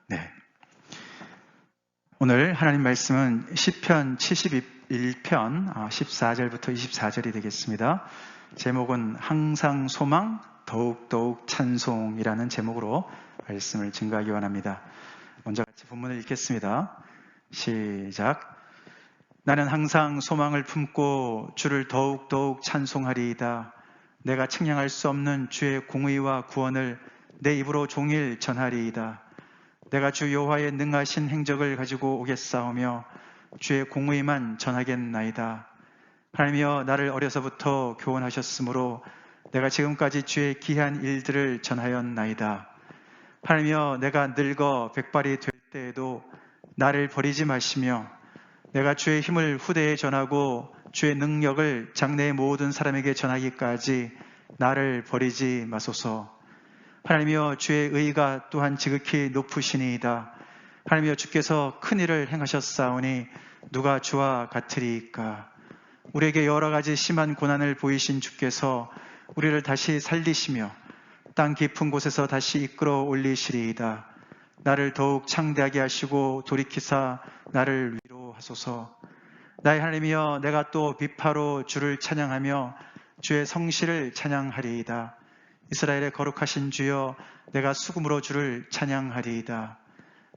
네. 오늘 하나님 말씀은 시편 71편 14절부터 24절이 되겠습니다. 제목은 항상 소망, 더욱더욱 찬송이라는 제목으로 말씀을 증거하기 원합니다. 먼저 같이 본문을 읽겠습니다. 시작. 나는 항상 소망을 품고 주를 더욱더욱 찬송하리이다. 내가 측량할 수 없는 주의 공의와 구원을 내 입으로 종일 전하리이다. 내가 주 여호와의 능하신 행적을 가지고 오겠사오며 주의 공의만 전하겠나이다. 하나님이여, 나를 어려서부터 교훈하셨으므로 내가 지금까지 주의 귀한 일들을 전하였나이다. 하나님이여, 내가 늙어 백발이 될 때에도 나를 버리지 마시며 내가 주의 힘을 후대에 전하고 주의 능력을 장래의 모든 사람에게 전하기까지 나를 버리지 마소서. 하나님이여, 주의 의가 또한 지극히 높으시니이다. 하나님이여, 주께서 큰 일을 행하셨사오니 누가 주와 같으리이까. 우리에게 여러 가지 심한 고난을 보이신 주께서 우리를 다시 살리시며 땅 깊은 곳에서 다시 이끌어 올리시리이다. 나를 더욱 창대하게 하시고 돌이키사 나를 위로하소서. 나의 하나님이여, 내가 또 비파로 주를 찬양하며 주의 성실을 찬양하리이다. 이스라엘의 거룩하신 주여, 내가 수금으로 주를 찬양하리이다.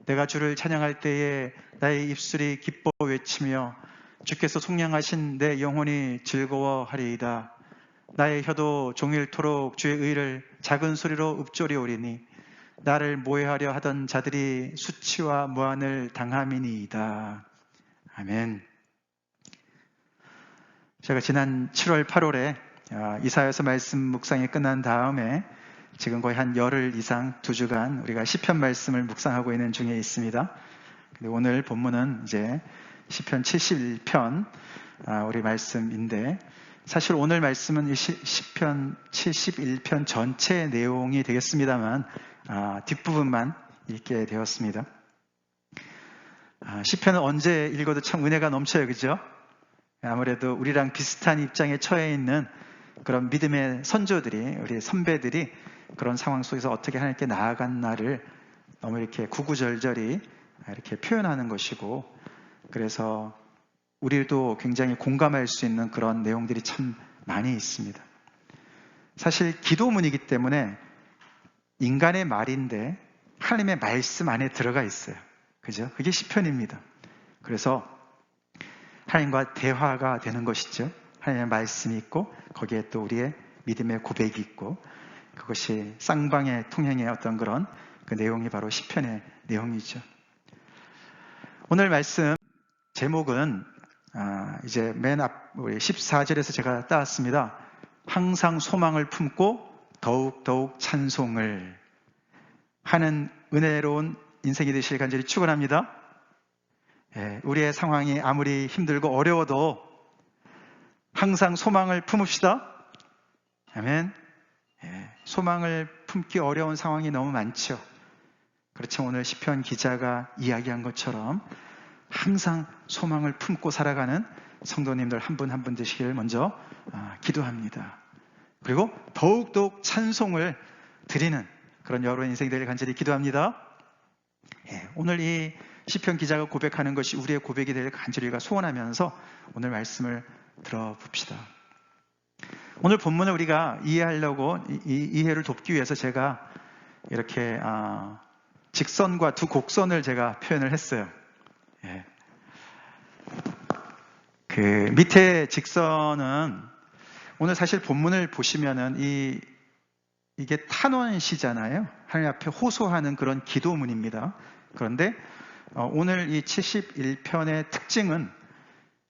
내가 주를 찬양할 때에 나의 입술이 기뻐 외치며 주께서 속량하신 내 영혼이 즐거워하리이다. 나의 혀도 종일토록 주의 의를 작은 소리로 읊조리오리니 나를 모해하려 하던 자들이 수치와 무한을 당함이니이다. 아멘. 제가 지난 7월, 8월에 이사야서 말씀 묵상이 끝난 다음에 지금 거의 한 열흘 이상 2주간 우리가 시편 말씀을 묵상하고 있는 중에 있습니다. 근데 오늘 본문은 이제 시편 71편 우리 말씀인데, 사실 오늘 말씀은 시편 71편 전체 내용이 되겠습니다만 뒷부분만 읽게 되었습니다. 시편은 언제 읽어도 참 은혜가 넘쳐요, 그죠? 아무래도 우리랑 비슷한 입장에 처해 있는 그런 믿음의 선조들이, 우리 선배들이 그런 상황 속에서 어떻게 하나님께 나아갔나를 너무 이렇게 구구절절히 이렇게 표현하는 것이고, 그래서 우리도 굉장히 공감할 수 있는 그런 내용들이 참 많이 있습니다. 사실 기도문이기 때문에 인간의 말인데 하나님의 말씀 안에 들어가 있어요. 그죠? 그게 시편입니다. 그래서 하나님과 대화가 되는 것이죠. 하나님의 말씀이 있고 거기에 또 우리의 믿음의 고백이 있고, 그것이 쌍방의 통행의 어떤 그런 그 내용이 바로 시편의 내용이죠. 오늘 말씀 제목은 이제 맨 앞 우리 14절에서 제가 따왔습니다. 항상 소망을 품고 더욱 찬송을 하는 은혜로운 인생이 되시길 간절히 축원합니다. 우리의 상황이 아무리 힘들고 어려워도 항상 소망을 품읍시다. 아멘. 소망을 품기 어려운 상황이 너무 많죠. 그렇지만 오늘 시편 기자가 이야기한 것처럼 항상 소망을 품고 살아가는 성도님들 한 분 한 분 되시길 먼저 기도합니다. 그리고 더욱더욱 찬송을 드리는 그런 여러분 인생이 되길 간절히 기도합니다. 오늘 이 시편 기자가 고백하는 것이 우리의 고백이 되길 간절히 소원하면서 오늘 말씀을 들어봅시다. 오늘 본문을 우리가 이해하려고, 이해를 돕기 위해서 제가 이렇게 직선과 두 곡선을 제가 표현을 했어요. 그 밑에 직선은 오늘 사실 본문을 보시면은 이게 탄원시잖아요. 하나님 앞에 호소하는 그런 기도문입니다. 그런데 오늘 이 71편의 특징은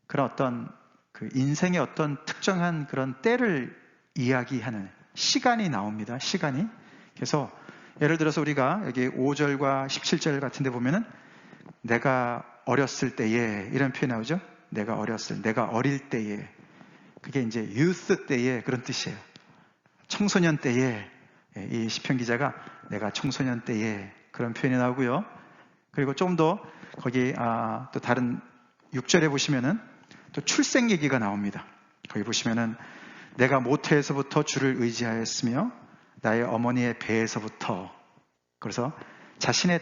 그런 어떤 그 인생의 어떤 특정한 그런 때를 이야기하는 시간이 나옵니다. 시간이. 그래서 예를 들어서 우리가 여기 5절과 17절 같은 데 보면은 내가 어렸을 때에 이런 표현이 나오죠. 내가 어릴 때에. 그게 이제 youth 때에 그런 뜻이에요. 청소년 때에. 이 시편 기자가 내가 청소년 때에 그런 표현이 나오고요. 그리고 좀 더 거기 또 다른 6절에 보시면은 또 출생 얘기가 나옵니다. 거기 보시면은 내가 모태에서부터 주를 의지하였으며 나의 어머니의 배에서부터. 그래서 자신의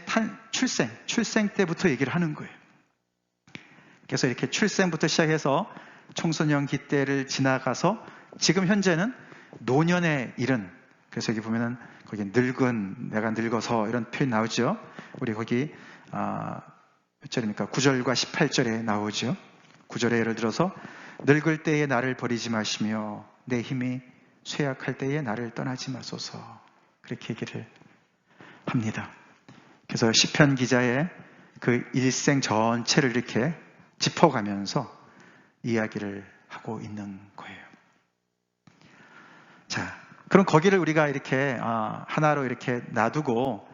출생 때부터 얘기를 하는 거예요. 그래서 이렇게 출생부터 시작해서 청소년기 때를 지나가서 지금 현재는 노년에 이른, 그래서 여기 보면은 거기 늙은, 내가 늙어서 이런 표현 나오죠. 우리 거기 몇 절입니까? 9절과 18절에 나오죠. 9절에 예를 들어서 늙을 때에 나를 버리지 마시며 내 힘이 쇠약할 때에 나를 떠나지 마소서, 그렇게 얘기를 합니다. 그래서 시편 기자의 그 일생 전체를 이렇게 짚어가면서 이야기를 하고 있는 거예요. 자, 그럼 거기를 우리가 이렇게 하나로 이렇게 놔두고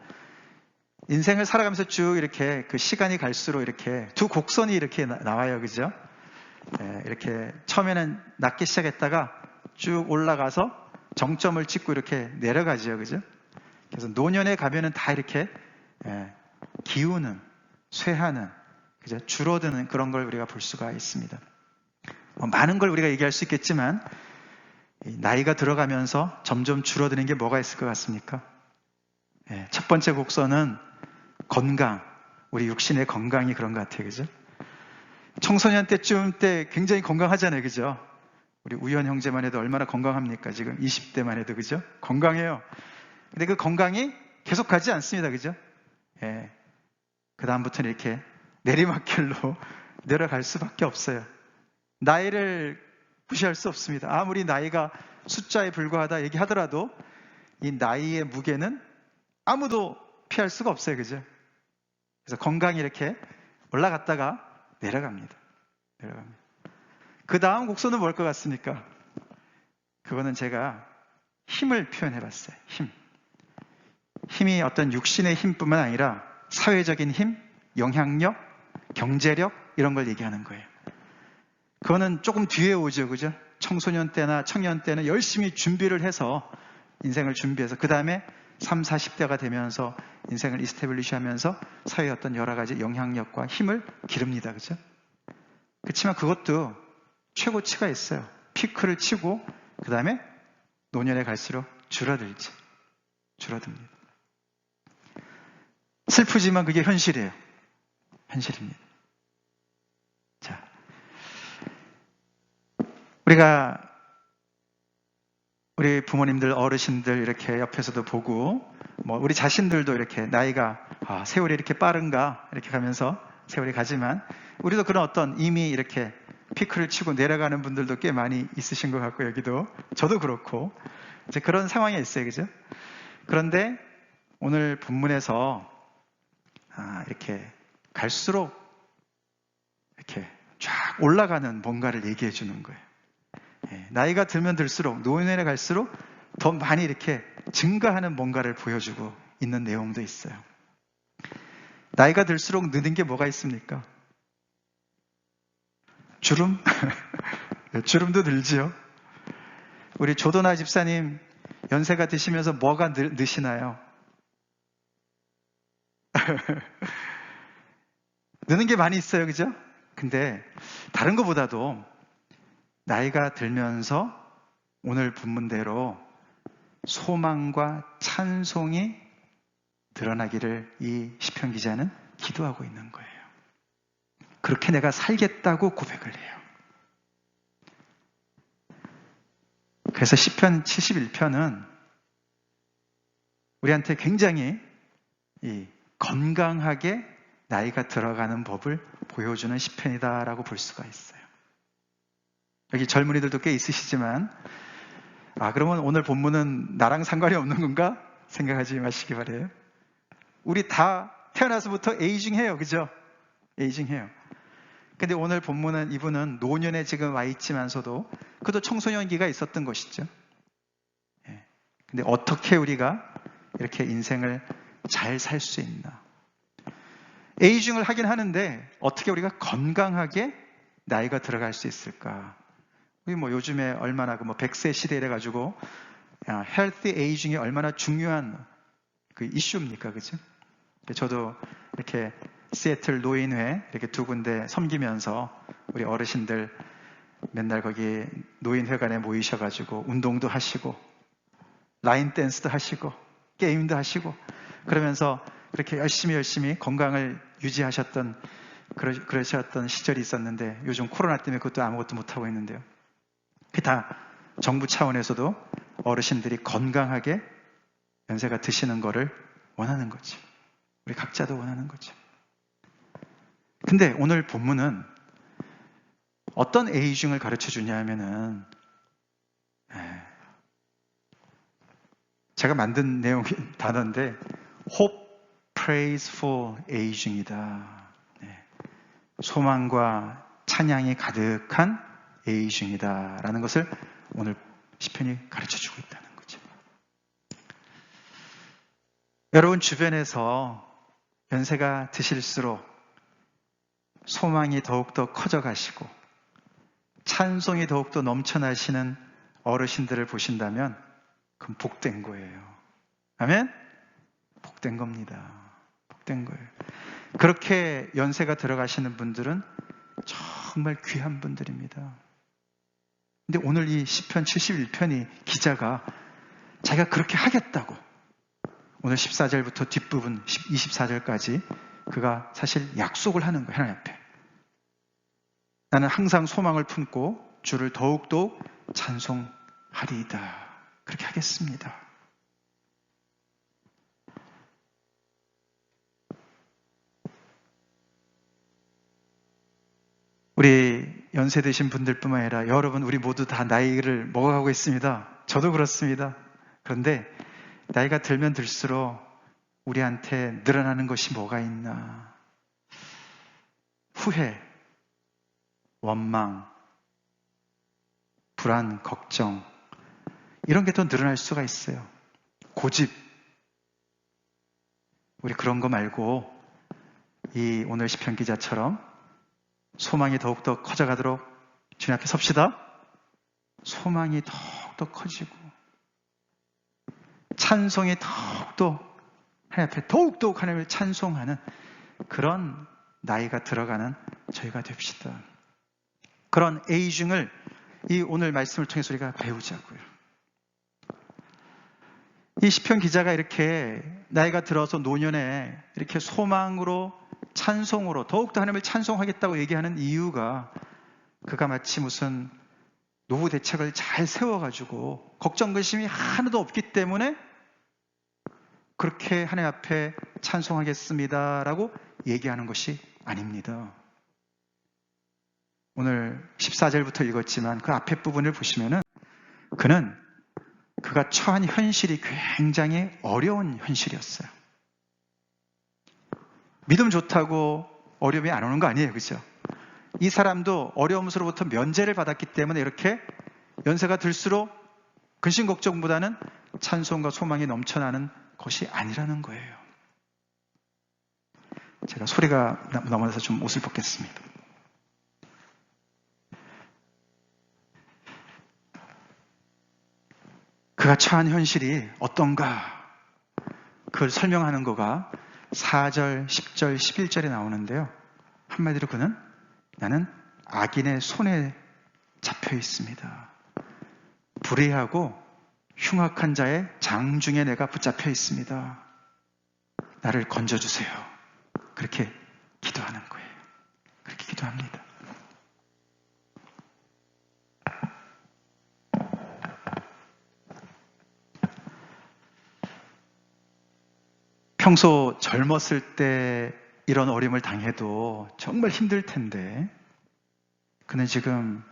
인생을 살아가면서 쭉 이렇게 그 시간이 갈수록 이렇게 두 곡선이 이렇게 나와요, 그죠? 네, 이렇게 처음에는 낮게 시작했다가 쭉 올라가서 정점을 찍고 이렇게 내려가죠, 그죠? 그래서 노년에 가면은 다 이렇게 기우는, 쇠하는, 그죠? 줄어드는 그런 걸 우리가 볼 수가 있습니다. 많은 걸 우리가 얘기할 수 있겠지만 나이가 들어가면서 점점 줄어드는 게 뭐가 있을 것 같습니까? 첫 번째 곡선은 건강, 우리 육신의 건강이 그런 것 같아요, 그죠? 청소년 때쯤 때 굉장히 건강하잖아요, 그죠? 우리 우현 형제만 해도 얼마나 건강합니까? 지금 20대만 해도, 그죠? 건강해요. 근데 그 건강이 계속 가지 않습니다, 그죠? 그 다음부터는 이렇게 내리막길로 내려갈 수밖에 없어요. 나이를 무시할 수 없습니다. 아무리 나이가 숫자에 불과하다 얘기하더라도 이 나이의 무게는 아무도 피할 수가 없어요, 그죠? 그래서 건강이 이렇게 올라갔다가 내려갑니다. 그 다음 곡선은 뭘 것 같습니까? 그거는 제가 힘을 표현해 봤어요. 힘이 어떤 육신의 힘뿐만 아니라 사회적인 힘, 영향력, 경제력 이런 걸 얘기하는 거예요. 그거는 조금 뒤에 오죠, 그죠? 청소년 때나 청년 때는 열심히 준비를 해서 인생을 준비해서 그 다음에 3, 40대가 되면서 인생을 이스태블리시 하면서 사회의 어떤 여러 가지 영향력과 힘을 기릅니다, 그죠? 그렇지만 그것도 최고치가 있어요. 피크를 치고 그 다음에 노년에 갈수록 줄어듭니다. 슬프지만 그게 현실이에요. 현실입니다. 자, 우리 부모님들, 어르신들 이렇게 옆에서도 보고, 우리 자신들도 이렇게 나이가, 세월이 이렇게 빠른가, 이렇게 가면서 세월이 가지만, 우리도 그런 어떤 이미 이렇게 피크를 치고 내려가는 분들도 꽤 많이 있으신 것 같고, 여기도. 저도 그렇고, 이제 그런 상황에 있어요, 그죠? 그런데 오늘 본문에서, 이렇게 갈수록 이렇게 쫙 올라가는 뭔가를 얘기해 주는 거예요. 나이가 들면 들수록, 노년에 갈수록 더 많이 이렇게 증가하는 뭔가를 보여주고 있는 내용도 있어요. 나이가 들수록 느는 게 뭐가 있습니까? 주름? 주름도 늘지요. 우리 조도나 집사님 연세가 드시면서 뭐가 느시나요? 느는 게 많이 있어요, 그죠? 근데 다른 것보다도 나이가 들면서 오늘 본문대로 소망과 찬송이 드러나기를 이 시편 기자는 기도하고 있는 거예요. 그렇게 내가 살겠다고 고백을 해요. 그래서 시편 71편은 우리한테 굉장히 건강하게 나이가 들어가는 법을 보여주는 시편이다라고 볼 수가 있어요. 여기 젊은이들도 꽤 있으시지만 그러면 오늘 본문은 나랑 상관이 없는 건가? 생각하지 마시기 바래요. 우리 다 태어나서부터 에이징 해요, 그죠? 에이징 해요. 근데 오늘 본문은 이분은 노년에 지금 와 있지만서도 그도 청소년기가 있었던 것이죠. 근데 어떻게 우리가 이렇게 인생을 잘 살 수 있나? 에이징을 하긴 하는데 어떻게 우리가 건강하게 나이가 들어갈 수 있을까? 우리 요즘에 얼마나 100세 시대 이래가지고 헬스 에이징이 얼마나 중요한 그 이슈입니까, 그죠? 저도 이렇게 시애틀 노인회 이렇게 두 군데 섬기면서 우리 어르신들 맨날 거기 노인회관에 모이셔가지고 운동도 하시고 라인 댄스도 하시고 게임도 하시고 그러면서 그렇게 열심히 건강을 유지하셨던 그러셨던 시절이 있었는데 요즘 코로나 때문에 그것도 아무것도 못하고 있는데요. 그게 다 정부 차원에서도 어르신들이 건강하게 연세가 드시는 거를 원하는 거죠. 우리 각자도 원하는 거죠. 근데 오늘 본문은 어떤 에이징을 가르쳐 주냐 하면은 제가 만든 내용 단어인데 Hope Praise for Aging이다. 소망과 찬양이 가득한 에이징이다 라는 것을 오늘 시편이 가르쳐 주고 있다는 거죠. 여러분 주변에서 연세가 드실수록 소망이 더욱더 커져가시고 찬송이 더욱더 넘쳐나시는 어르신들을 보신다면 그건 복된 거예요. 아멘? 복된 겁니다. 복된 거예요. 그렇게 연세가 들어가시는 분들은 정말 귀한 분들입니다. 근데 오늘 이 시편 71편이 기자가 자기가 그렇게 하겠다고 오늘 14절부터 뒷부분 24절까지 그가 사실 약속을 하는 거예요. 하나님 앞에. 나는 항상 소망을 품고 주를 더욱더 찬송하리이다. 그렇게 하겠습니다. 우리 연세 드신 분들뿐만 아니라 여러분 우리 모두 다 나이를 먹어가고 있습니다. 저도 그렇습니다. 그런데 나이가 들면 들수록 우리한테 늘어나는 것이 뭐가 있나? 후회, 원망, 불안, 걱정 이런 게 더 늘어날 수가 있어요. 고집. 우리 그런 거 말고 이 오늘 시편 기자처럼 소망이 더욱더 커져가도록 주님 앞에 섭시다. 소망이 더욱더 커지고 찬송이 더욱더 하나님 앞에 더욱더 하나님을 찬송하는 그런 나이가 들어가는 저희가 됩시다. 그런 에이징을 이 오늘 말씀을 통해서 우리가 배우자고요. 이 시편 기자가 이렇게 나이가 들어서 노년에 이렇게 소망으로 찬송으로 더욱더 하나님을 찬송하겠다고 얘기하는 이유가 그가 마치 무슨 노후 대책을 잘 세워가지고 걱정 근심이 하나도 없기 때문에 그렇게 하나님 앞에 찬송하겠습니다라고 얘기하는 것이 아닙니다. 오늘 14절부터 읽었지만 그 앞에 부분을 보시면은 그가 처한 현실이 굉장히 어려운 현실이었어요. 믿음 좋다고 어려움이 안 오는 거 아니에요. 그죠? 이 사람도 어려움으로부터 면제를 받았기 때문에 이렇게 연세가 들수록 근심 걱정보다는 찬송과 소망이 넘쳐나는 것이 아니라는 거예요. 제가 소리가 넘어져서 좀 옷을 벗겠습니다. 그가 처한 현실이 어떤가? 그걸 설명하는 거가 4절, 10절, 11절에 나오는데요. 한마디로 나는 악인의 손에 잡혀 있습니다. 불의하고 흉악한 자의 장중에 내가 붙잡혀 있습니다. 나를 건져주세요. 그렇게 기도하는 거예요. 그렇게 기도합니다. 평소 젊었을 때 이런 어려움을 당해도 정말 힘들 텐데 그는 지금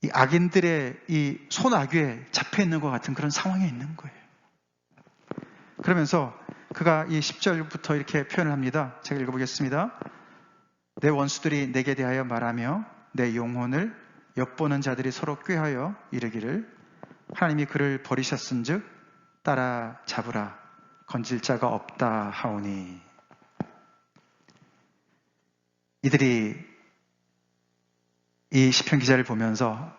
이 악인들의 이 손아귀에 잡혀 있는 것 같은 그런 상황에 있는 거예요. 그러면서 그가 이 10절부터 이렇게 표현을 합니다. 제가 읽어보겠습니다. 내 원수들이 내게 대하여 말하며 내 영혼을 엿보는 자들이 서로 꾀하여 이르기를 하나님이 그를 버리셨은즉 따라잡으라 건질 자가 없다 하오니. 이들이 이 시편 기자를 보면서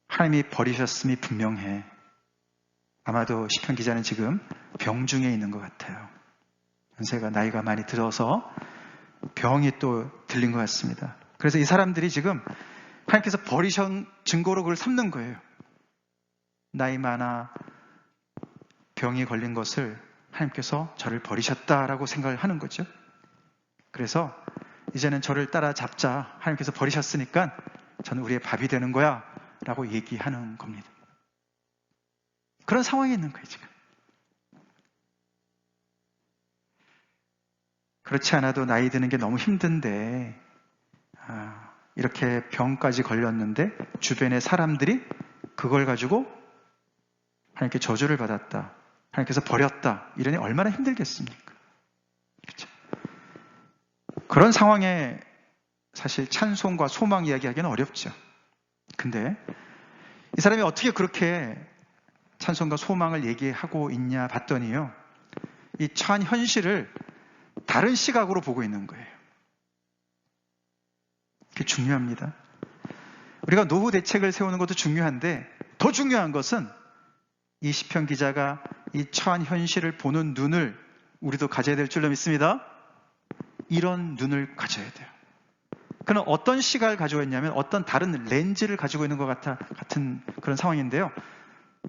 하나님이 버리셨음이 분명해. 아마도 시편 기자는 지금 병중에 있는 것 같아요. 연세가 나이가 많이 들어서 병이 또 들린 것 같습니다. 그래서 이 사람들이 지금 하나님께서 버리신 증거로 그걸 삼는 거예요. 나이 많아 병이 걸린 것을 하나님께서 저를 버리셨다라고 생각을 하는 거죠. 그래서 이제는 저를 따라잡자. 하나님께서 버리셨으니까 저는 우리의 밥이 되는 거야 라고 얘기하는 겁니다. 그런 상황에 있는 거예요, 지금. 그렇지 않아도 나이 드는 게 너무 힘든데 이렇게 병까지 걸렸는데 주변의 사람들이 그걸 가지고 하나님께 저주를 받았다, 하나님께서 버렸다, 이러니 얼마나 힘들겠습니까? 그렇죠? 그런 상황에 사실 찬송과 소망 이야기하기는 어렵죠. 근데 이 사람이 어떻게 그렇게 찬송과 소망을 얘기하고 있냐 봤더니요, 이 처한 현실을 다른 시각으로 보고 있는 거예요. 그게 중요합니다. 우리가 노후 대책을 세우는 것도 중요한데 더 중요한 것은 이 시편 기자가 이 처한 현실을 보는 눈을 우리도 가져야 될 줄로 믿습니다. 이런 눈을 가져야 돼요. 그는 어떤 시각을 가지고 있냐면 어떤 다른 렌즈를 가지고 있는 것 같은 그런 상황인데요.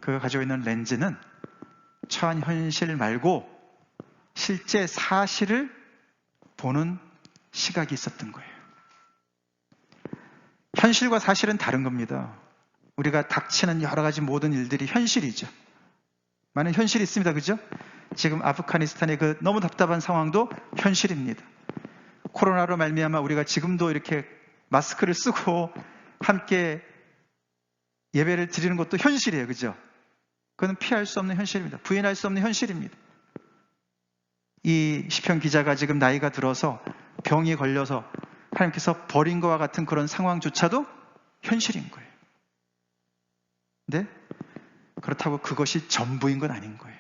그가 가지고 있는 렌즈는 처한 현실 말고 실제 사실을 보는 시각이 있었던 거예요. 현실과 사실은 다른 겁니다. 우리가 닥치는 여러 가지 모든 일들이 현실이죠. 많은 현실이 있습니다. 그죠? 지금 아프가니스탄의 그 너무 답답한 상황도 현실입니다. 코로나로 말미암아 우리가 지금도 이렇게 마스크를 쓰고 함께 예배를 드리는 것도 현실이에요. 그죠? 그건 피할 수 없는 현실입니다. 부인할 수 없는 현실입니다. 이 시편 기자가 지금 나이가 들어서 병이 걸려서 하나님께서 버린 것과 같은 그런 상황조차도 현실인 거예요. 근데 그렇다고 그것이 전부인 건 아닌 거예요.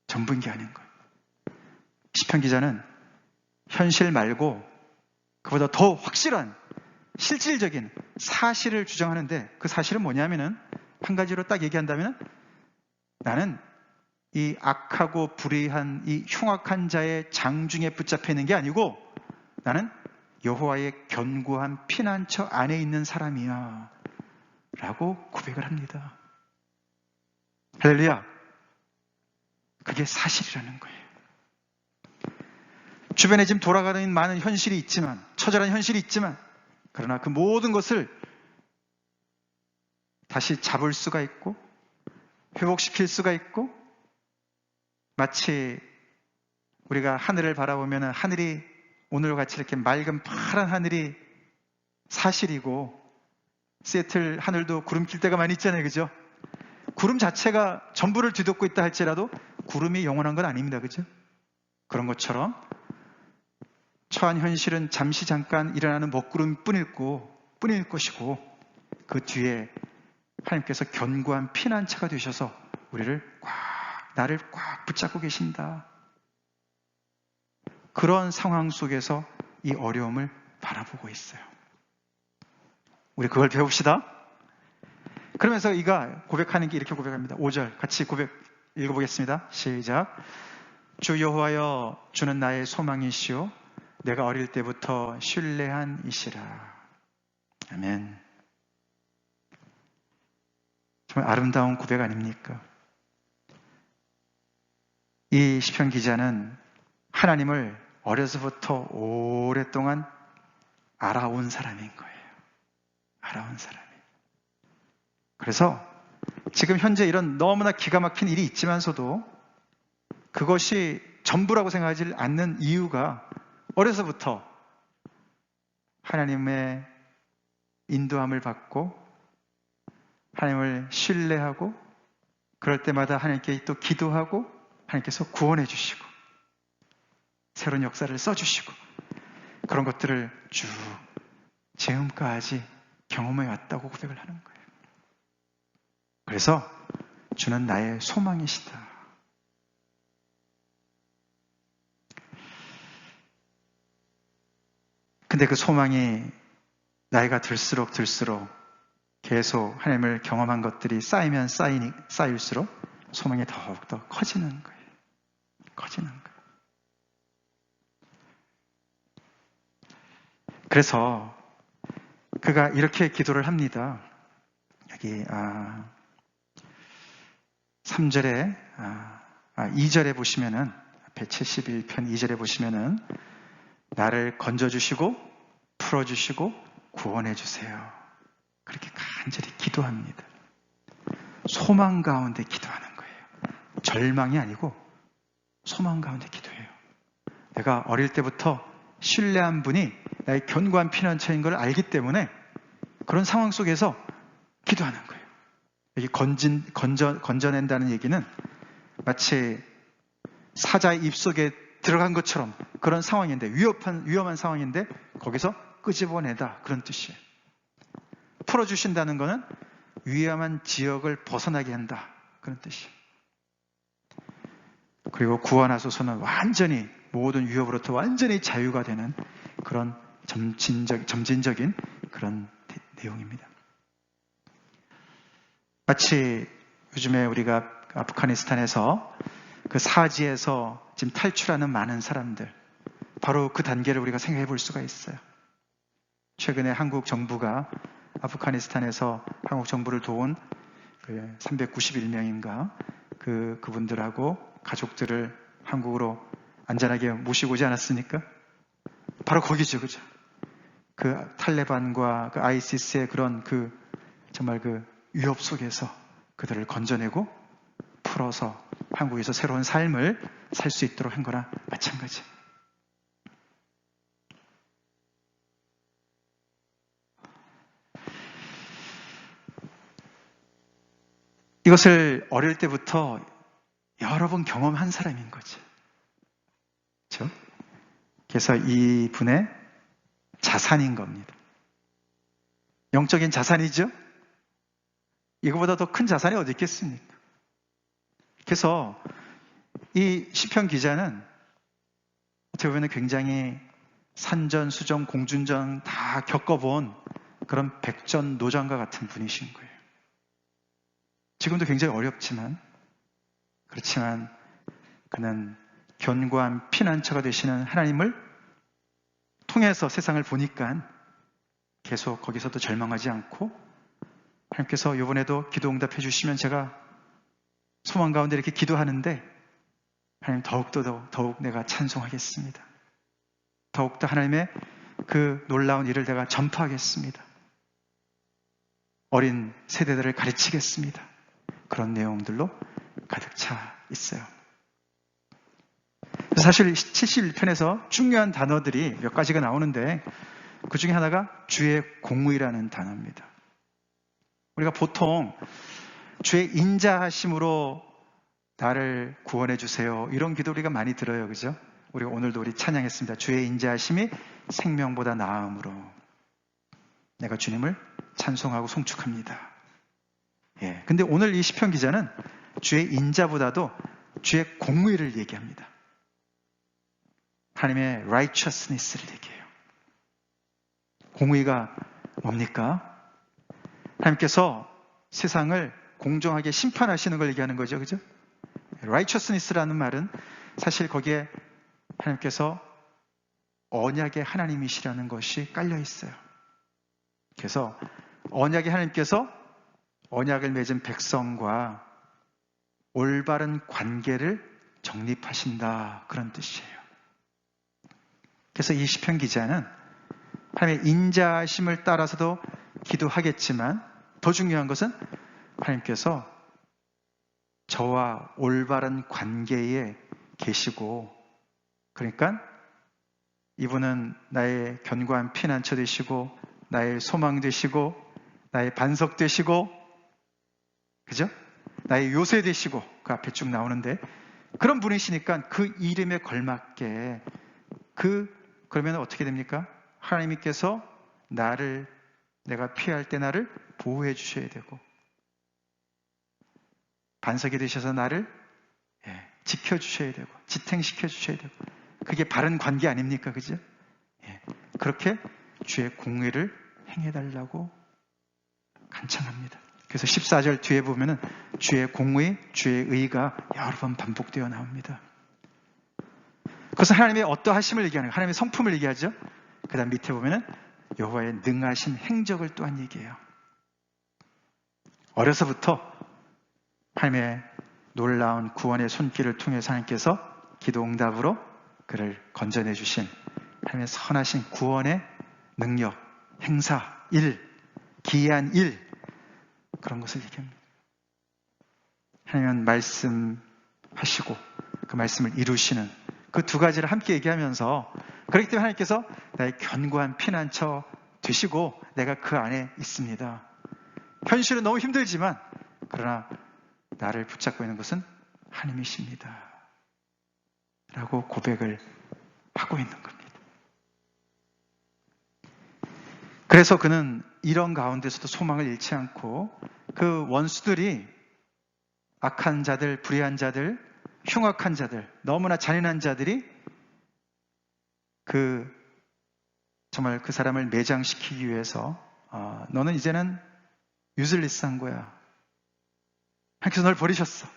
전부인 게 아닌 거예요. 시편 기자는 현실 말고 그보다 더 확실한 실질적인 사실을 주장하는데, 그 사실은 뭐냐면은 한 가지로 딱 얘기한다면, 나는 이 악하고 불의한 이 흉악한 자의 장중에 붙잡혀 있는 게 아니고 나는 여호와의 견고한 피난처 안에 있는 사람이야 라고 고백을 합니다. 할렐루야. 그게 사실이라는 거예요. 주변에 지금 돌아가는 많은 현실이 있지만, 처절한 현실이 있지만, 그러나 그 모든 것을 다시 잡을 수가 있고 회복시킬 수가 있고, 마치 우리가 하늘을 바라보면 하늘이 오늘과 같이 이렇게 맑은 파란 하늘이 사실이고, 시애틀 하늘도 구름 낄 때가 많이 있잖아요. 그죠? 구름 자체가 전부를 뒤덮고 있다 할지라도 구름이 영원한 건 아닙니다. 그죠? 그런 것처럼 처한 현실은 잠시 잠깐 일어나는 먹구름뿐일 것이고, 그 뒤에 하나님께서 견고한 피난처가 되셔서 나를 꽉 붙잡고 계신다. 그런 상황 속에서 이 어려움을 바라보고 있어요. 우리 그걸 배웁시다. 그러면서 이가 고백하는 게 이렇게 고백합니다. 5절 같이 읽어보겠습니다. 시작. 주 여호와여, 주는 나의 소망이시오, 내가 어릴 때부터 신뢰한 이시라. 아멘. 정말 아름다운 고백 아닙니까? 이 시편 기자는 하나님을 어려서부터 오랫동안 알아온 사람인 거예요. 알아온 사람이. 그래서 지금 현재 이런 너무나 기가 막힌 일이 있지만서도 그것이 전부라고 생각하지 않는 이유가, 어려서부터 하나님의 인도함을 받고 하나님을 신뢰하고, 그럴 때마다 하나님께 또 기도하고 하나님께서 구원해 주시고 새로운 역사를 써주시고, 그런 것들을 쭉 지금까지 경험해 왔다고 고백을 하는 거예요. 그래서 주는 나의 소망이시다. 근데 그 소망이 나이가 들수록 계속 하나님을 경험한 것들이 쌓일수록 소망이 더욱더 커지는 거예요. 커지는 거예요. 그래서 그가 이렇게 기도를 합니다. 여기 3절에 2절에 보시면은, 앞에 71편 2절에 보시면은, 나를 건져주시고 풀어주시고 구원해주세요. 그렇게 간절히 기도합니다. 소망 가운데 기도하는 거예요. 절망이 아니고 소망 가운데 기도해요. 내가 어릴 때부터 신뢰한 분이 나의 견고한 피난처인 걸 알기 때문에 그런 상황 속에서 기도하는 거예요. 여기 건져낸다는 얘기는 마치 사자의 입속에 들어간 것처럼 그런 상황인데, 위험한 상황인데 거기서 끄집어내다, 그런 뜻이에요. 풀어주신다는 것은 위험한 지역을 벗어나게 한다, 그런 뜻이에요. 그리고 구원하소서는 완전히 모든 위협으로부터 완전히 자유가 되는 그런 점진적인 그런 내용입니다. 마치 요즘에 우리가 아프가니스탄에서 그 사지에서 지금 탈출하는 많은 사람들, 바로 그 단계를 우리가 생각해 볼 수가 있어요. 최근에 한국 정부가 아프가니스탄에서 한국 정부를 도운 391명인가 그분들하고 가족들을 한국으로 안전하게 모시고 오지 않았습니까? 바로 거기죠, 그죠? 그 탈레반과 그 아이시스의 그런 정말 위협 속에서 그들을 건져내고 풀어서 한국에서 새로운 삶을 살 수 있도록 한 거나 마찬가지. 이것을 어릴 때부터 여러 번 경험한 사람인 거죠. 그렇죠? 그래서 이분의 자산인 겁니다. 영적인 자산이죠? 이거보다 더 큰 자산이 어디 있겠습니까? 그래서 이 시편 기자는 어떻게 보면 굉장히 산전, 수전, 공준전 다 겪어본 그런 백전노장과 같은 분이신 거예요. 지금도 굉장히 어렵지만, 그렇지만 그는 견고한 피난처가 되시는 하나님을 통해서 세상을 보니까 계속 거기서도 절망하지 않고, 하나님께서 이번에도 기도 응답해 주시면 제가 소망 가운데 이렇게 기도하는데 하나님 더욱 내가 찬송하겠습니다. 더욱더 하나님의 그 놀라운 일을 내가 전파하겠습니다. 어린 세대들을 가르치겠습니다. 그런 내용들로 가득 차 있어요. 사실 71편에서 중요한 단어들이 몇 가지가 나오는데 그 중에 하나가 주의 공의라는 단어입니다. 우리가 보통 주의 인자하심으로 나를 구원해 주세요, 이런 기도 우리가 많이 들어요, 그죠? 우리가 오늘도 우리 찬양했습니다. 주의 인자하심이 생명보다 나음으로 내가 주님을 찬송하고 송축합니다. 예. 근데 오늘 이 시편 기자는 주의 인자보다도 주의 공의를 얘기합니다. 하나님의 righteousness를 얘기해요. 공의가 뭡니까? 하나님께서 세상을 공정하게 심판하시는 걸 얘기하는 거죠, 그죠? righteousness라는 말은 사실 거기에 하나님께서 언약의 하나님이시라는 것이 깔려 있어요. 그래서 언약의 하나님께서 언약을 맺은 백성과 올바른 관계를 정립하신다, 그런 뜻이에요. 그래서 이 시편 기자는 하나님의 인자하심을 따라서도 기도하겠지만 더 중요한 것은 하나님께서 저와 올바른 관계에 계시고, 그러니까 이분은 나의 견고한 피난처 되시고 나의 소망 되시고 나의 반석 되시고, 그죠? 나의 요새 되시고, 그 앞에 쭉 나오는데 그런 분이시니까 그 이름에 걸맞게 그러면 어떻게 됩니까? 하나님께서 내가 피할 때 나를 보호해 주셔야 되고, 반석이 되셔서 나를 지켜주셔야 되고, 지탱시켜 주셔야 되고, 그게 바른 관계 아닙니까? 그죠? 그렇게 주의 공의를 행해달라고 간청합니다. 그래서 14절 뒤에 보면은 주의 공의, 주의 의가 여러 번 반복되어 나옵니다. 그래서 하나님의 어떠하심을 얘기하는 거예요. 하나님의 성품을 얘기하죠. 그 다음 밑에 보면은 여호와의 능하신 행적을 또한 얘기해요. 어려서부터 하나님의 놀라운 구원의 손길을 통해서 하나님께서 기도 응답으로 그를 건져내 주신 하나님의 선하신 구원의 능력, 행사, 일, 기이한 일, 그런 것을 얘기합니다. 하나님은 말씀하시고 그 말씀을 이루시는 그 두 가지를 함께 얘기하면서, 그렇기 때문에 하나님께서 나의 견고한 피난처 되시고 내가 그 안에 있습니다. 현실은 너무 힘들지만 그러나 나를 붙잡고 있는 것은 하나님이십니다 라고 고백을 하고 있는 겁니다. 그래서 그는 이런 가운데서도 소망을 잃지 않고 그 원수들이, 악한 자들, 불의한 자들, 흉악한 자들, 너무나 잔인한 자들이 정말 그 사람을 매장시키기 위해서 너는 이제는 유즐리스한 거야. 하나님께서 널 버리셨어.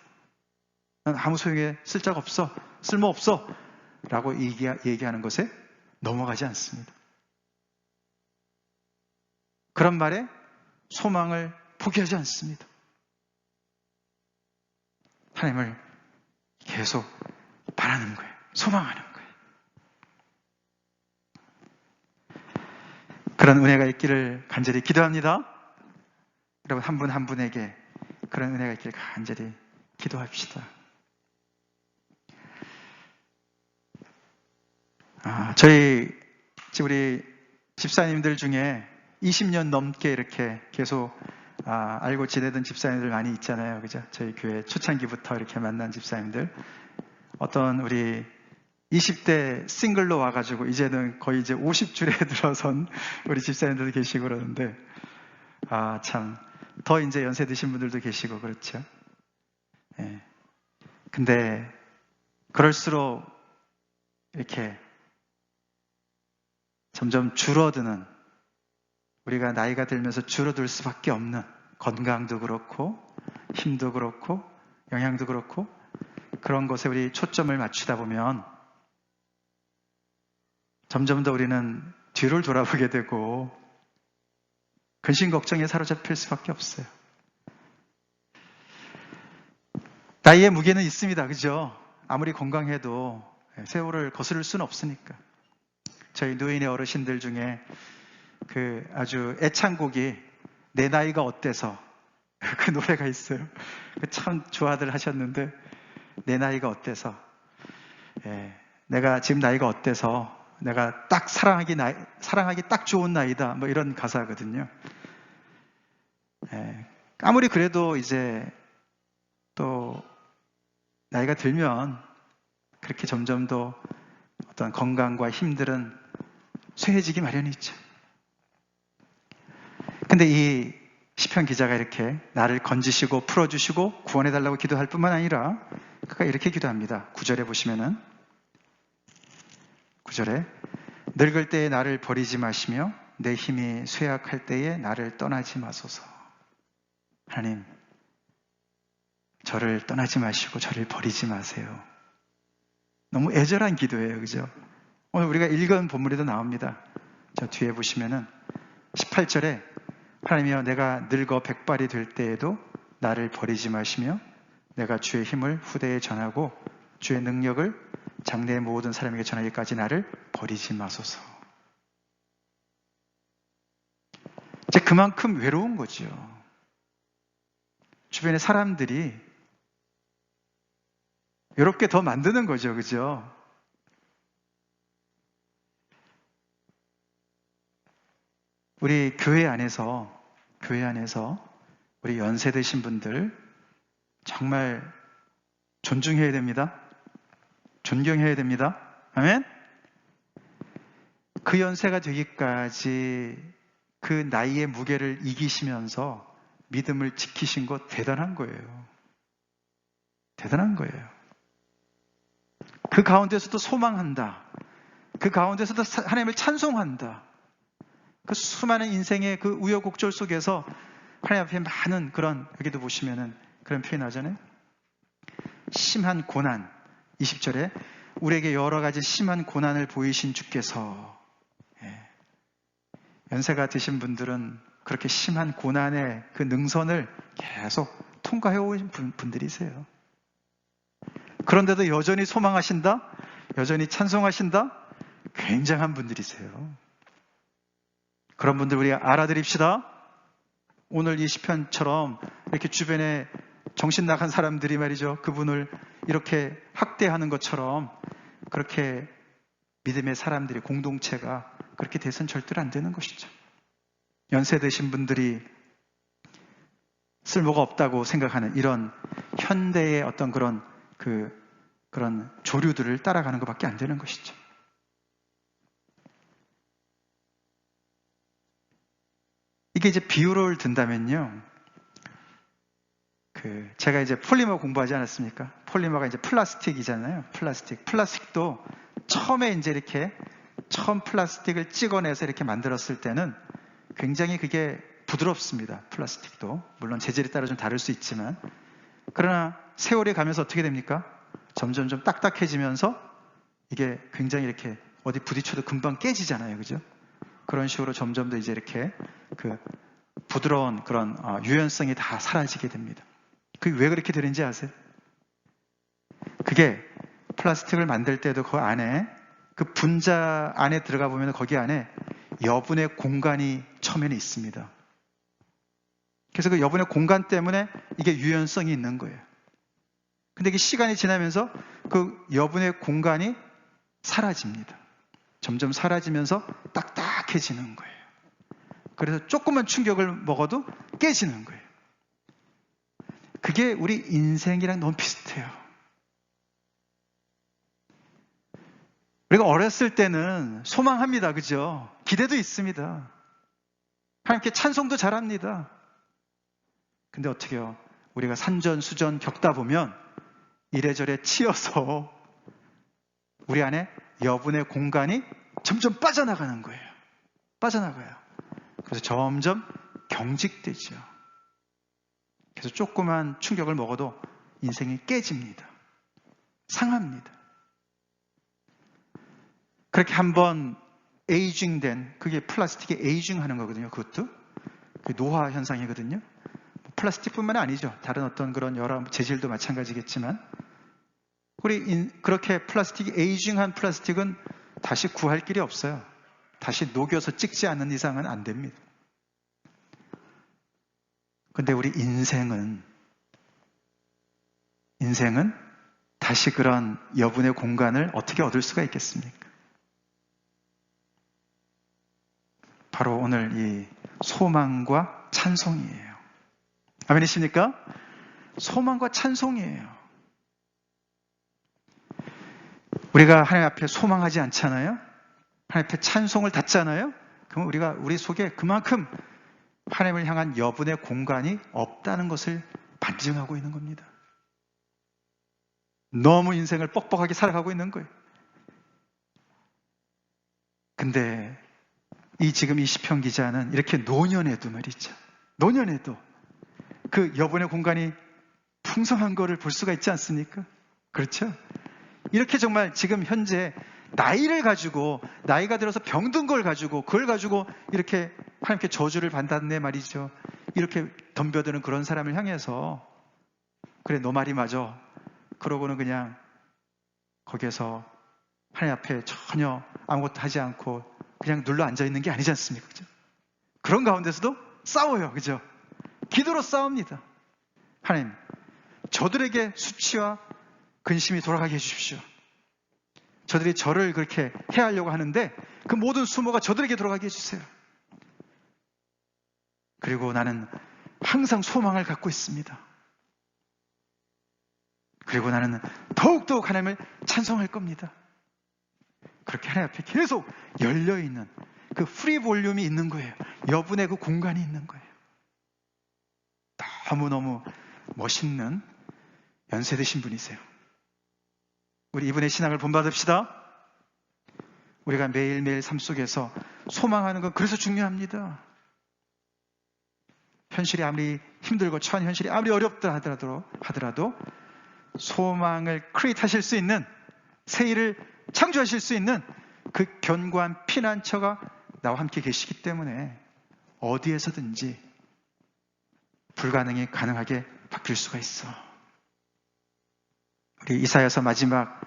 넌 아무 소용에 쓸자가 없어. 쓸모없어. 라고 얘기하는 것에 넘어가지 않습니다. 그런 말에 소망을 포기하지 않습니다. 하나님을 계속 바라는 거예요. 소망하는 거예요. 그런 은혜가 있기를 간절히 기도합니다. 여러분, 한 분 한 분에게 그런 은혜가 있기를 간절히 기도합시다. 우리 집사님들 중에 20년 넘게 이렇게 계속 알고 지내던 집사님들 많이 있잖아요. 그죠? 저희 교회 초창기부터 이렇게 만난 집사님들. 어떤 우리 20대 싱글로 와가지고 이제는 거의 이제 50줄에 들어선 우리 집사님들도 계시고 그러는데, 참, 더 이제 연세 드신 분들도 계시고 그렇죠. 예. 근데 그럴수록 이렇게 점점 줄어드는, 우리가 나이가 들면서 줄어들 수밖에 없는 건강도 그렇고 힘도 그렇고 영양도 그렇고 그런 것에 우리 초점을 맞추다 보면 점점 더 우리는 뒤를 돌아보게 되고 근심 걱정에 사로잡힐 수밖에 없어요. 나이의 무게는 있습니다. 그죠? 아무리 건강해도 세월을 거스를 수는 없으니까. 저희 노인의 어르신들 중에 아주 애창곡이 내 나이가 어때서 그 노래가 있어요. 참 좋아들 하셨는데, 내 나이가 어때서, 내가 지금 나이가 어때서 내가 딱 사랑하기 딱 좋은 나이다, 뭐 이런 가사거든요. 아무리 그래도 이제 또 나이가 들면 그렇게 점점 더 어떤 건강과 힘들은 쇠해지기 마련이죠. 근데 이 시편 기자가 이렇게 나를 건지시고 풀어주시고 구원해달라고 기도할 뿐만 아니라 그가 이렇게 기도합니다. 9절에 보시면은, 9절에 늙을 때에 나를 버리지 마시며 내 힘이 쇠약할 때에 나를 떠나지 마소서. 하나님, 저를 떠나지 마시고 저를 버리지 마세요. 너무 애절한 기도예요. 그죠? 오늘 우리가 읽은 본문에도 나옵니다. 저 뒤에 보시면은 18절에 하나님이여, 내가 늙어 백발이 될 때에도 나를 버리지 마시며 내가 주의 힘을 후대에 전하고 주의 능력을 장래의 모든 사람에게 전하기까지 나를 버리지 마소서. 이제 그만큼 외로운 거죠. 주변의 사람들이 외롭게 더 만드는 거죠. 그죠? 우리 교회 안에서 우리 연세 드신 분들 정말 존중해야 됩니다. 존경해야 됩니다. 아멘? 그 연세가 되기까지 그 나이의 무게를 이기시면서 믿음을 지키신 것 대단한 거예요. 대단한 거예요. 그 가운데서도 소망한다. 그 가운데서도 하나님을 찬송한다. 그 수많은 인생의 그 우여곡절 속에서 하나님 앞에 많은 그런, 여기도 보시면은 그런 표현 하잖아요. 심한 고난, 20절에 우리에게 여러 가지 심한 고난을 보이신 주께서, 연세가 드신 분들은 그렇게 심한 고난의 그 능선을 계속 통과해 온 분들이세요. 그런데도 여전히 소망하신다? 여전히 찬송하신다? 굉장한 분들이세요. 그런 분들 우리 알아드립시다. 오늘 이 시편처럼 이렇게 주변에 정신 나간 사람들이 말이죠. 그분을 이렇게 학대하는 것처럼 그렇게 믿음의 사람들이, 공동체가 그렇게 돼서는 절대로 안 되는 것이죠. 연세 드신 분들이 쓸모가 없다고 생각하는 이런 현대의 어떤 그런 조류들을 따라가는 것밖에 안 되는 것이죠. 이게 이제 비유를 든다면요. 제가 이제 폴리머 공부하지 않았습니까? 폴리머가 이제 플라스틱이잖아요. 플라스틱도 처음에 이제 이렇게 처음 플라스틱을 찍어내서 이렇게 만들었을 때는 굉장히 그게 부드럽습니다. 플라스틱도. 물론 재질에 따라 좀 다를 수 있지만. 그러나 세월이 가면서 어떻게 됩니까? 점점 좀 딱딱해지면서 이게 굉장히 이렇게 어디 부딪혀도 금방 깨지잖아요. 그죠? 그런 식으로 점점 더 이제 이렇게 부드러운 그런 유연성이 다 사라지게 됩니다. 그게 왜 그렇게 되는지 아세요? 그게 플라스틱을 만들 때도 그 안에 그 분자 안에 들어가 보면 거기 안에 여분의 공간이 처음에는 있습니다. 그래서 그 여분의 공간 때문에 이게 유연성이 있는 거예요. 근데 이게 시간이 지나면서 그 여분의 공간이 사라집니다. 점점 사라지면서 딱딱해지는 거예요. 그래서 조금만 충격을 먹어도 깨지는 거예요. 그게 우리 인생이랑 너무 비슷해요. 우리가 어렸을 때는 소망합니다. 그죠? 기대도 있습니다. 하나님께 찬송도 잘합니다. 근데 어떻게요? 우리가 산전수전 겪다 보면 이래저래 치여서 우리 안에 여분의 공간이 점점 빠져나가는 거예요. 빠져나가요. 그래서 점점 경직되죠. 그래서 조그만 충격을 먹어도 인생이 깨집니다. 상합니다. 그렇게 한번 에이징된, 그게 플라스틱이 에이징하는 거거든요. 그것도 그 노화 현상이거든요. 플라스틱뿐만 아니죠. 다른 어떤 그런 여러 재질도 마찬가지겠지만 그렇게 플라스틱이 에이징한 플라스틱은 다시 구할 길이 없어요. 다시 녹여서 찍지 않는 이상은 안 됩니다. 근데 우리 인생은 다시 그런 여분의 공간을 어떻게 얻을 수가 있겠습니까? 바로 오늘 이 소망과 찬송이에요. 아멘이십니까? 소망과 찬송이에요. 우리가 하나님 앞에 소망하지 않잖아요? 하나님 앞에 찬송을 닫잖아요? 그럼 우리 속에 그만큼 하나님을 향한 여분의 공간이 없다는 것을 반증하고 있는 겁니다. 너무 인생을 뻑뻑하게 살아가고 있는 거예요. 근데 지금 이 시편 기자는 이렇게 노년에도 말이죠. 노년에도 그 여분의 공간이 풍성한 거를 볼 수가 있지 않습니까? 그렇죠? 이렇게 정말 지금 현재 나이가 들어서 병든 걸 가지고 그걸 가지고 이렇게 하나님께 저주를 받았네 말이죠. 이렇게 덤벼드는 그런 사람을 향해서 그래 너 말이 맞아. 그러고는 그냥 거기에서 하나님 앞에 전혀 아무것도 하지 않고 그냥 눌러 앉아 있는 게 아니지 않습니까? 그죠? 그런 가운데서도 싸워요. 그죠? 기도로 싸웁니다. 하나님, 저들에게 수치와 근심이 돌아가게 해주십시오. 저들이 저를 그렇게 해하려고 하는데 그 모든 수모가 저들에게 돌아가게 해주세요. 그리고 나는 항상 소망을 갖고 있습니다. 그리고 나는 더욱더욱 하나님을 찬송할 겁니다. 그렇게 하나님 앞에 계속 열려있는 그 프리 볼륨이 있는 거예요. 여분의 그 공간이 있는 거예요. 너무너무 멋있는 연세 드신 분이세요. 우리 이분의 신앙을 본받읍시다. 우리가 매일매일 삶 속에서 소망하는 건 그래서 중요합니다. 현실이 아무리 힘들고 처한 현실이 아무리 어렵다 하더라도 소망을 크리에이트 하실 수 있는, 새 일을 창조하실 수 있는 그 견고한 피난처가 나와 함께 계시기 때문에 어디에서든지 불가능이 가능하게 바뀔 수가 있어. 우리 이사야서 마지막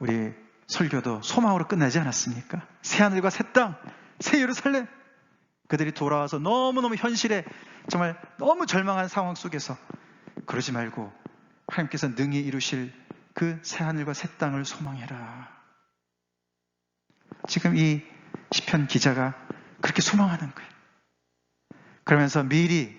우리 설교도 소망으로 끝나지 않았습니까? 새하늘과 새 땅, 새 예루살렘. 그들이 돌아와서 너무너무 현실에 정말 너무 절망한 상황 속에서 그러지 말고 하나님께서 능히 이루실 그 새하늘과 새 땅을 소망해라. 지금 이 시편 기자가 그렇게 소망하는 거예요. 그러면서 미리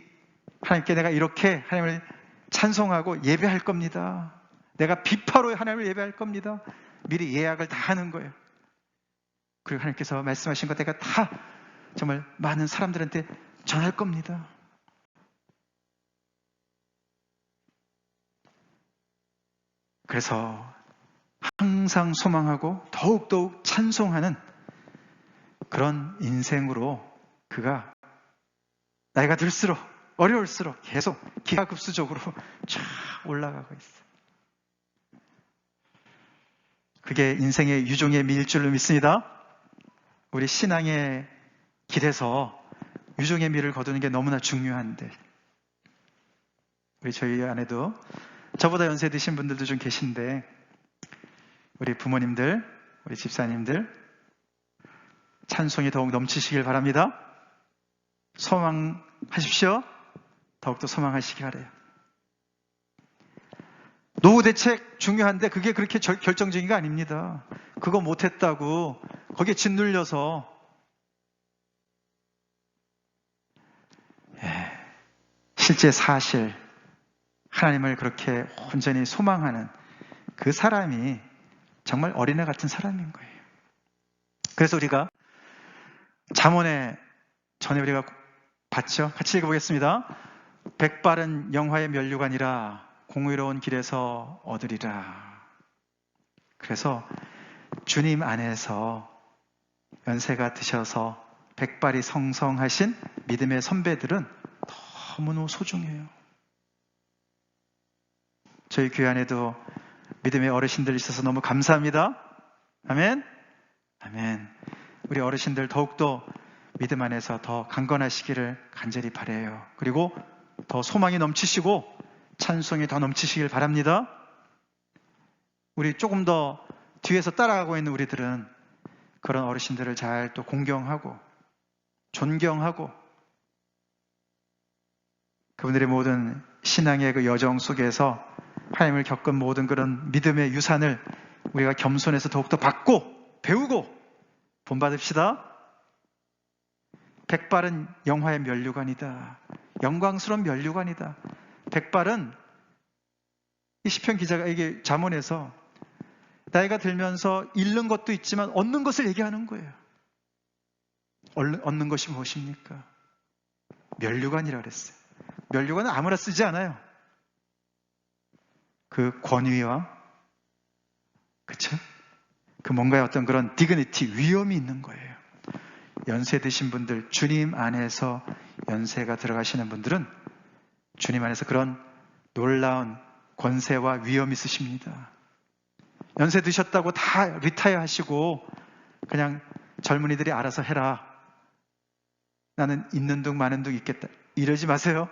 하나님께 내가 이렇게 하나님을 찬송하고 예배할 겁니다. 내가 비파로 하나님을 예배할 겁니다. 미리 예약을 다 하는 거예요. 그리고 하나님께서 말씀하신 것 내가 다 정말 많은 사람들한테 전할 겁니다. 그래서 항상 소망하고 더욱더욱 찬송하는 그런 인생으로 그가 나이가 들수록 어려울수록 계속 기하급수적으로 쫙 올라가고 있어요. 그게 인생의 유종의 미일 줄로 믿습니다. 우리 신앙의 길에서 유종의 미를 거두는 게 너무나 중요한데 우리 저희 안에도 저보다 연세 드신 분들도 좀 계신데 우리 부모님들, 우리 집사님들 찬송이 더욱 넘치시길 바랍니다. 소망하십시오. 더욱더 소망하시기 바라요. 노후 대책 중요한데 그게 그렇게 결정적인 게 아닙니다. 그거 못했다고 거기에 짓눌려서 실제 사실 하나님을 그렇게 온전히 소망하는 그 사람이 정말 어린애 같은 사람인 거예요. 그래서 우리가 잠언에 전에 우리가 봤죠? 같이 읽어보겠습니다. 백발은 영화의 면류관이라 공의로운 길에서 얻으리라. 그래서 주님 안에서 연세가 드셔서 백발이 성성하신 믿음의 선배들은 너무너무 소중해요. 저희 교회 안에도 믿음의 어르신들 있어서 너무 감사합니다. 아멘. 아멘. 우리 어르신들 더욱더 믿음 안에서 더 강건하시기를 간절히 바라요. 그리고 더 소망이 넘치시고 찬송이 더 넘치시길 바랍니다. 우리 조금 더 뒤에서 따라가고 있는 우리들은 그런 어르신들을 잘 또 공경하고 존경하고 그분들의 모든 신앙의 그 여정 속에서 하나님을 겪은 모든 그런 믿음의 유산을 우리가 겸손해서 더욱더 받고 배우고 본받읍시다. 백발은 영화의 면류관이다. 영광스러운 면류관이다. 백발은 이 시편 기자가 이게 잠언에서 나이가 들면서 잃는 것도 있지만 얻는 것을 얘기하는 거예요. 얻는 것이 무엇입니까? 면류관이라고 그랬어요. 면류관은 아무나 쓰지 않아요. 그 권위와 그쵸? 그 뭔가의 어떤 그런 디그니티, 위엄이 있는 거예요. 연세 드신 분들, 주님 안에서 연세가 들어가시는 분들은 주님 안에서 그런 놀라운 권세와 위엄이 있으십니다. 연세 드셨다고 다 리타이어 하시고 그냥 젊은이들이 알아서 해라. 나는 있는 둥 마는 둥 있겠다. 이러지 마세요.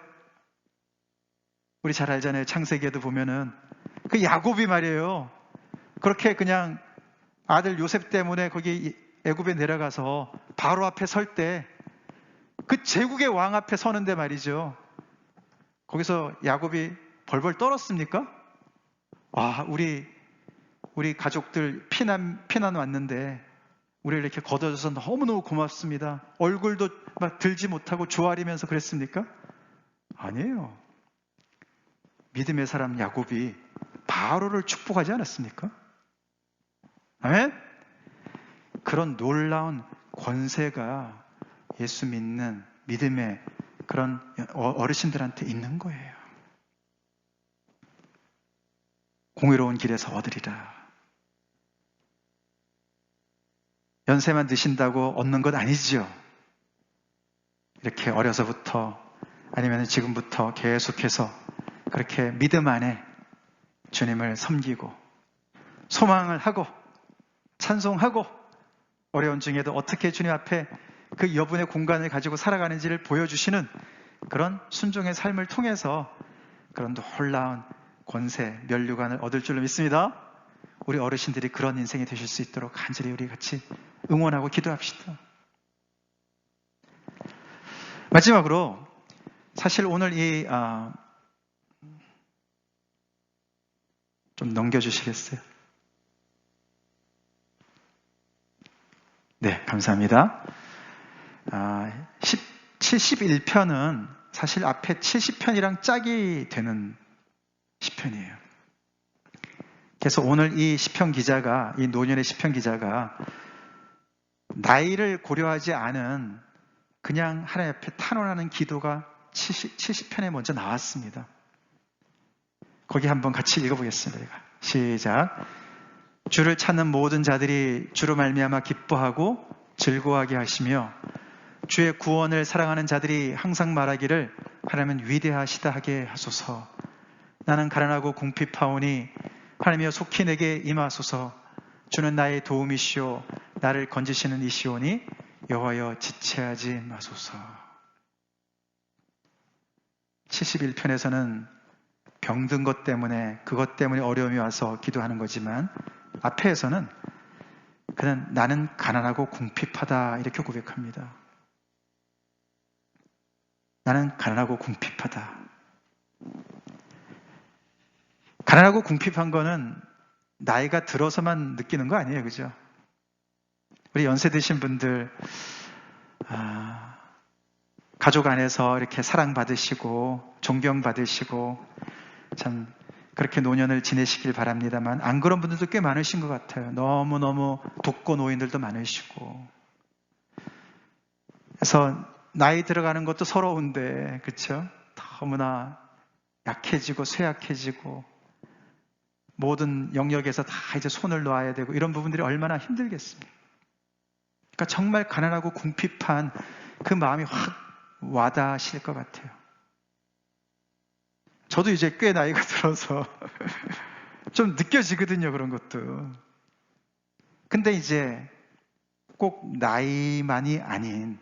우리 잘 알잖아요. 창세기에도 보면은 그 야곱이 말이에요. 그렇게 그냥 아들 요셉 때문에 거기 애굽에 내려가서 바로 앞에 설 때 그 제국의 왕 앞에 서는데 말이죠. 거기서 야곱이 벌벌 떨었습니까? 와, 우리 가족들 피난 왔는데 우리를 이렇게 걷어줘서 너무너무 고맙습니다. 얼굴도 막 들지 못하고 조아리면서 그랬습니까? 아니에요. 믿음의 사람 야곱이 바로를 축복하지 않았습니까? 아멘? 그런 놀라운 권세가 예수 믿는 믿음의 그런 어르신들한테 있는 거예요. 공의로운 길에서 얻으리라. 연세만 드신다고 얻는 것 아니죠. 이렇게 어려서부터 아니면 지금부터 계속해서 그렇게 믿음 안에 주님을 섬기고 소망을 하고 찬송하고 어려운 중에도 어떻게 주님 앞에 그 여분의 공간을 가지고 살아가는지를 보여주시는 그런 순종의 삶을 통해서 그런 놀라운 권세, 면류관을 얻을 줄로 믿습니다. 우리 어르신들이 그런 인생이 되실 수 있도록 간절히 우리 같이 응원하고 기도합시다. 마지막으로 사실 오늘 좀 넘겨주시겠어요? 네, 감사합니다. 71편은 사실 앞에 70편이랑 짝이 되는 시편이에요. 그래서 오늘 이 시편 기자가, 이 노년의 시편 기자가 나이를 고려하지 않은 그냥 하나님 앞에 탄원하는 기도가 70편에 먼저 나왔습니다. 거기 한번 같이 읽어보겠습니다. 시작. 주를 찾는 모든 자들이 주로 말미암아 기뻐하고 즐거워하게 하시며 주의 구원을 사랑하는 자들이 항상 말하기를 하나님은 위대하시다 하게 하소서. 나는 가난하고 궁핍하오니 하나님이여 속히 내게 임하소서. 주는 나의 도움이시오. 나를 건지시는 이시오니 여호와여 지체하지 마소서. 71편에서는 병든 것 때문에 그것 때문에 어려움이 와서 기도하는 거지만 앞에서는 그는 나는 가난하고 궁핍하다 이렇게 고백합니다. 나는 가난하고 궁핍하다. 가난하고 궁핍한 거는 나이가 들어서만 느끼는 거 아니에요, 그죠? 우리 연세 드신 분들 가족 안에서 이렇게 사랑받으시고 존경받으시고 참 그렇게 노년을 지내시길 바랍니다만 안 그런 분들도 꽤 많으신 것 같아요. 너무너무 독거 노인들도 많으시고 그래서 나이 들어가는 것도 서러운데 그렇죠? 너무나 약해지고 쇠약해지고 모든 영역에서 다 이제 손을 놓아야 되고 이런 부분들이 얼마나 힘들겠습니까? 그러니까 정말 가난하고 궁핍한 그 마음이 확 와닿으실 것 같아요. 저도 이제 꽤 나이가 들어서 좀 느껴지거든요, 그런 것도. 근데 이제 꼭 나이만이 아닌,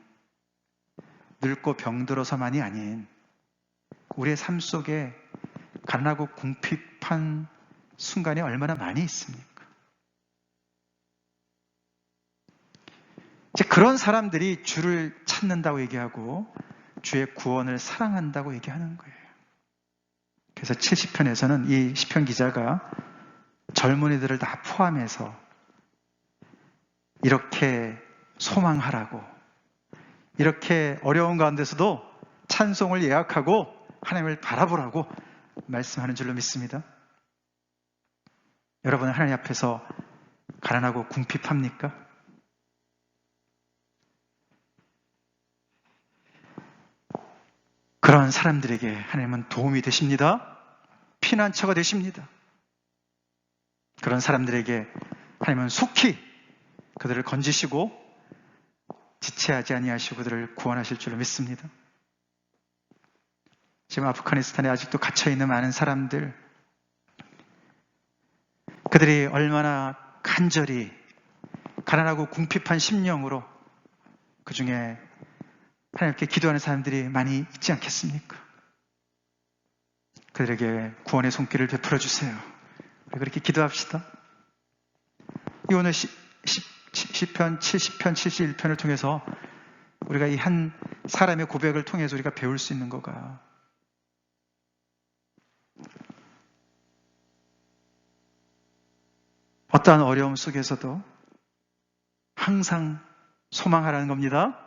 늙고 병들어서만이 아닌 우리의 삶 속에 가난하고 궁핍한 순간이 얼마나 많이 있습니까? 이제 그런 사람들이 주를 찾는다고 얘기하고 주의 구원을 사랑한다고 얘기하는 거예요. 그래서 70편에서는 이 시편 기자가 젊은이들을 다 포함해서 이렇게 소망하라고, 이렇게 어려운 가운데서도 찬송을 예약하고 하나님을 바라보라고 말씀하는 줄로 믿습니다. 여러분은 하나님 앞에서 가난하고 궁핍합니까? 그런 사람들에게 하나님은 도움이 되십니다. 피난처가 되십니다. 그런 사람들에게 하나님은 속히 그들을 건지시고 지체하지 아니하시고 그들을 구원하실 줄로 믿습니다. 지금 아프가니스탄에 아직도 갇혀있는 많은 사람들, 그들이 얼마나 간절히 가난하고 궁핍한 심령으로 그 중에 하나님께 기도하는 사람들이 많이 있지 않겠습니까? 그들에게 구원의 손길을 베풀어 주세요. 우리 그렇게 기도합시다. 이 오늘 시편 70편, 71편을 통해서 우리가 이 한 사람의 고백을 통해서 우리가 배울 수 있는 거가 어떠한 어려움 속에서도 항상 소망하라는 겁니다.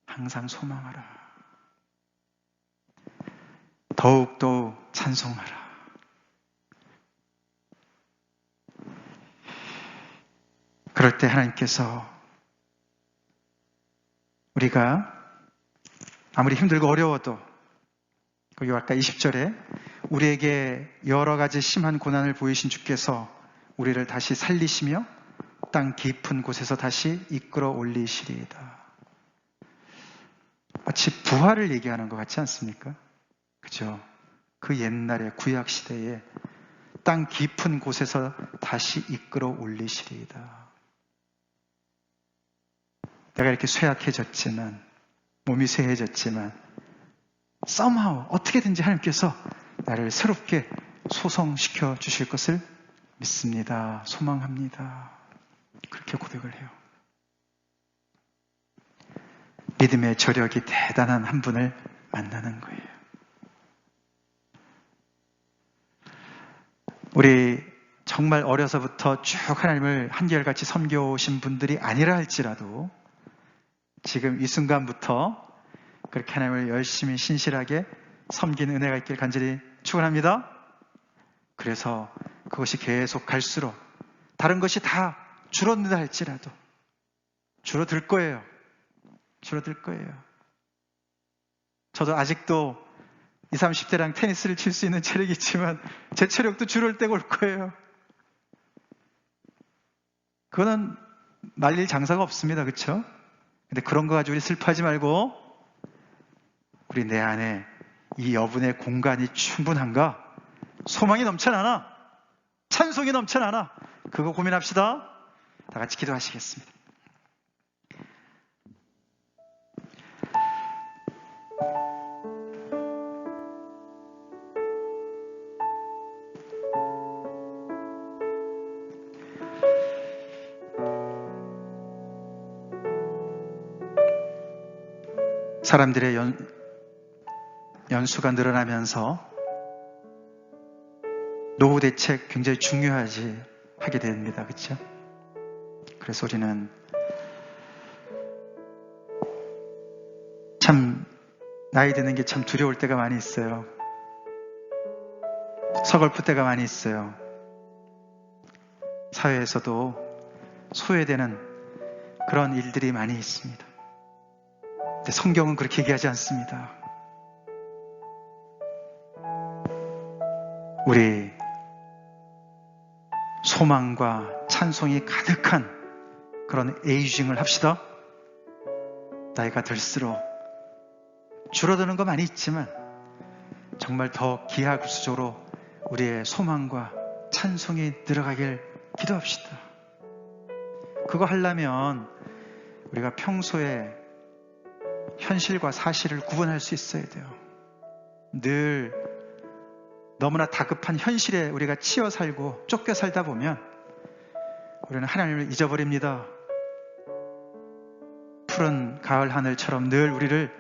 항상 소망하라. 더욱더욱 찬송하라. 그럴 때 하나님께서 우리가 아무리 힘들고 어려워도 그리고 아까 20절에 우리에게 여러 가지 심한 고난을 보이신 주께서 우리를 다시 살리시며 땅 깊은 곳에서 다시 이끌어 올리시리이다. 마치 부활을 얘기하는 것 같지 않습니까? 그죠? 그 옛날에 구약 시대에 땅 깊은 곳에서 다시 이끌어 올리시리이다. 내가 이렇게 쇠약해졌지만, 몸이 쇠해졌지만 somehow 어떻게든지 하나님께서 나를 새롭게 소성시켜 주실 것을 믿습니다. 소망합니다. 그렇게 고백을 해요. 믿음의 저력이 대단한 한 분을 만나는 거예요. 우리 정말 어려서부터 쭉 하나님을 한결같이 섬겨오신 분들이 아니라 할지라도 지금 이 순간부터 그렇게 하나님을 열심히 신실하게 섬기는 은혜가 있길 간절히 축원합니다. 그래서 그것이 계속 갈수록 다른 것이 다 줄어든다 할지라도 줄어들 거예요. 줄어들 거예요. 저도 아직도 20, 30대랑 테니스를 칠 수 있는 체력이 있지만 제 체력도 줄을 때가 올 거예요. 그거는 말릴 장사가 없습니다. 그렇죠? 근데 그런 거 가지고 우리 슬퍼하지 말고 우리 내 안에 이 여분의 공간이 충분한가? 소망이 넘쳐나나? 찬송이 넘쳐나나? 그거 고민합시다. 다 같이 기도하시겠습니다. 사람들의 연수가 늘어나면서 노후 대책 굉장히 하게 됩니다. 그렇죠? 그래서 우리는 참 나이 드는 게 참 두려울 때가 많이 있어요. 서글플 때가 많이 있어요. 사회에서도 소외되는 그런 일들이 많이 있습니다. 근데 성경은 그렇게 얘기하지 않습니다. 우리 소망과 찬송이 가득한 그런 에이징을 합시다. 나이가 들수록 줄어드는 거 많이 있지만 정말 더 기하급수적으로 우리의 소망과 찬송이 늘어가길 기도합시다. 그거 하려면 우리가 평소에 현실과 사실을 구분할 수 있어야 돼요. 늘 너무나 다급한 현실에 우리가 치여 살고 쫓겨 살다 보면 우리는 하나님을 잊어버립니다. 푸른 가을 하늘처럼 늘 우리를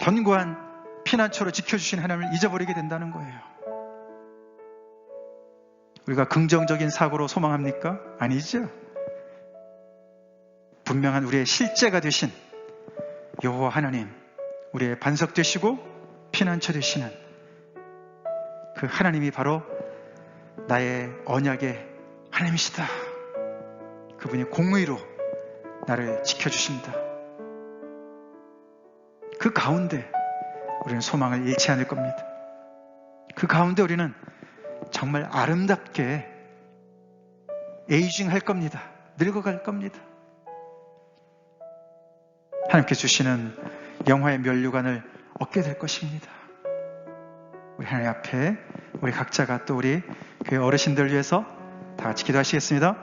견고한 피난처로 지켜주신 하나님을 잊어버리게 된다는 거예요. 우리가 긍정적인 사고로 소망합니까? 아니죠. 분명한 우리의 실제가 되신 여호와 하나님, 우리의 반석 되시고 피난처 되시는 그 하나님이 바로 나의 언약의 하나님이시다. 그분이 공의로 나를 지켜주신다. 그 가운데 우리는 소망을 잃지 않을 겁니다. 그 가운데 우리는 정말 아름답게 에이징 할 겁니다. 늙어갈 겁니다. 하나님께 주시는 영화의 면류관을 얻게 될 것입니다. 우리 하나님 앞에 우리 각자가 또 우리 교회 어르신들 위해서 다 같이 기도하시겠습니다.